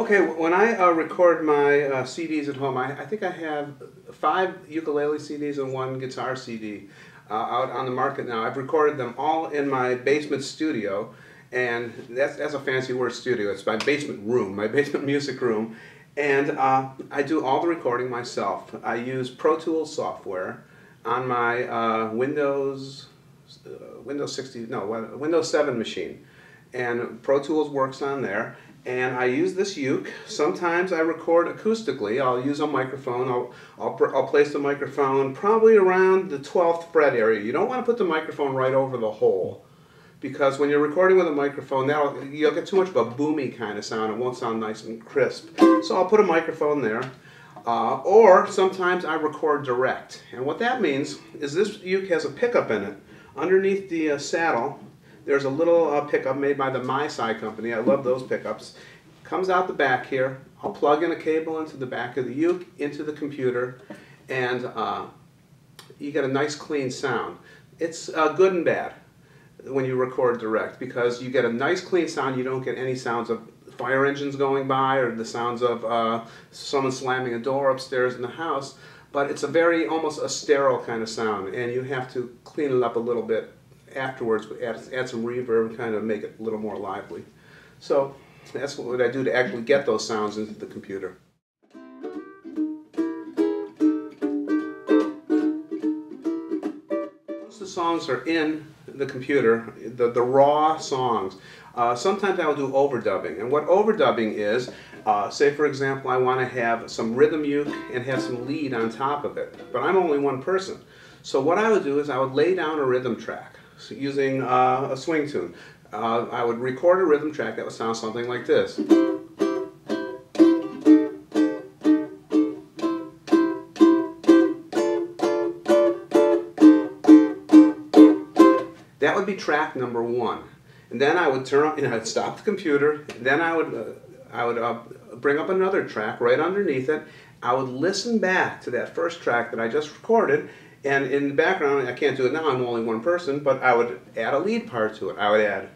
Okay, when I record my CDs at home, I think I have 5 ukulele CDs and 1 guitar CD out on the market now. I've recorded them all in my basement studio, and that's a fancy word, studio. It's my basement room, my basement music room, and I do all the recording myself. I use Pro Tools software on my Windows 7 machine, and Pro Tools works on there. And I use this uke. Sometimes I record acoustically. I'll use a microphone. I'll place the microphone probably around the 12th fret area. You don't want to put the microphone right over the hole, because when you're recording with a microphone, you'll get too much of a boomy kind of sound. It won't sound nice and crisp. So I'll put a microphone there. Or sometimes I record direct. And what that means is this uke has a pickup in it. Underneath the saddle, there's a little pickup made by the MySci company. I love those pickups. Comes out the back here. I'll plug in a cable into the back of the uke, into the computer, and you get a nice clean sound. It's good and bad when you record direct, because you get a nice clean sound. You don't get any sounds of fire engines going by or the sounds of someone slamming a door upstairs in the house. But it's almost a sterile kind of sound, and you have to clean it up a little bit afterwards, add some reverb and kind of make it a little more lively. So that's what I do to actually get those sounds into the computer. Once the songs are in the computer, the raw songs, sometimes I'll do overdubbing. And what overdubbing is, say for example I want to have some rhythm uke and have some lead on top of it, but I'm only one person. So what I would do is I would lay down a rhythm track using a swing tune. I would record a rhythm track that would sound something like this. That would be track number 1. And then I would I'd stop the computer, and then I would bring up another track right underneath it. I would listen back to that first track that I just recorded, and in the background, I can't do it now, I'm only one person, but I would add a lead part to it. I would add.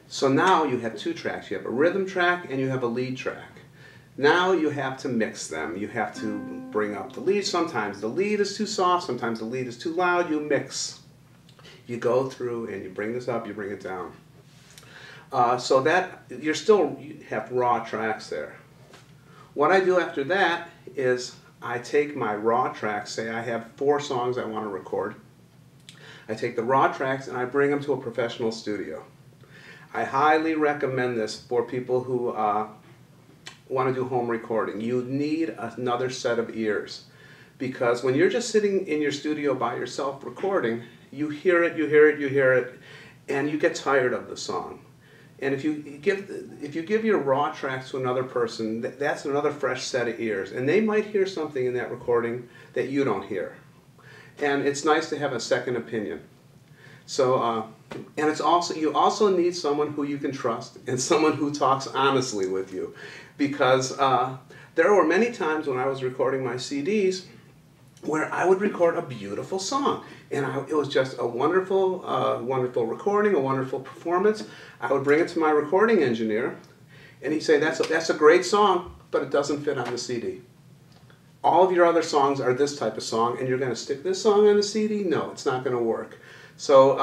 So now you have 2 tracks. You have a rhythm track and you have a lead track. Now you have to mix them. You have to bring up the lead. Sometimes the lead is too soft, sometimes the lead is too loud. You mix. You go through and you bring this up, you bring it down. So that you have raw tracks there. What I do after that is I take my raw tracks, say I have 4 songs I want to record. I take the raw tracks and I bring them to a professional studio. I highly recommend this for people who want to do home recording. You need another set of ears, because when you're just sitting in your studio by yourself recording, you hear it, and you get tired of the song. And if you give your raw tracks to another person, that's another fresh set of ears, and they might hear something in that recording that you don't hear. And it's nice to have a second opinion. So, and you also need someone who you can trust and someone who talks honestly with you, because there were many times when I was recording my CDs where I would record a beautiful song, and it was just a wonderful, wonderful recording, a wonderful performance. I would bring it to my recording engineer, and he'd say, that's a great song, but it doesn't fit on the CD. All of your other songs are this type of song, and you're going to stick this song on the CD? No, it's not going to work. So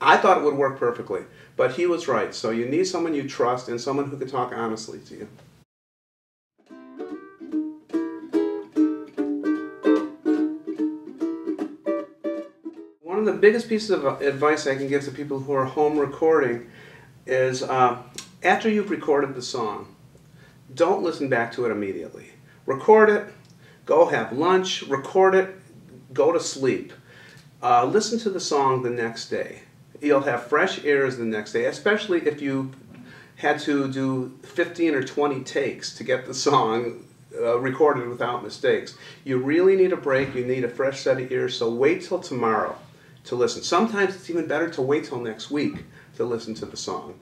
I thought it would work perfectly, but he was right. So you need someone you trust and someone who can talk honestly to you. One of the biggest pieces of advice I can give to people who are home recording is after you've recorded the song, don't listen back to it immediately. Record it, go have lunch, record it, go to sleep. Listen to the song the next day. You'll have fresh ears the next day, especially if you had to do 15 or 20 takes to get the song recorded without mistakes. You really need a break. You need a fresh set of ears, so wait till tomorrow to listen. Sometimes it's even better to wait till next week to listen to the song.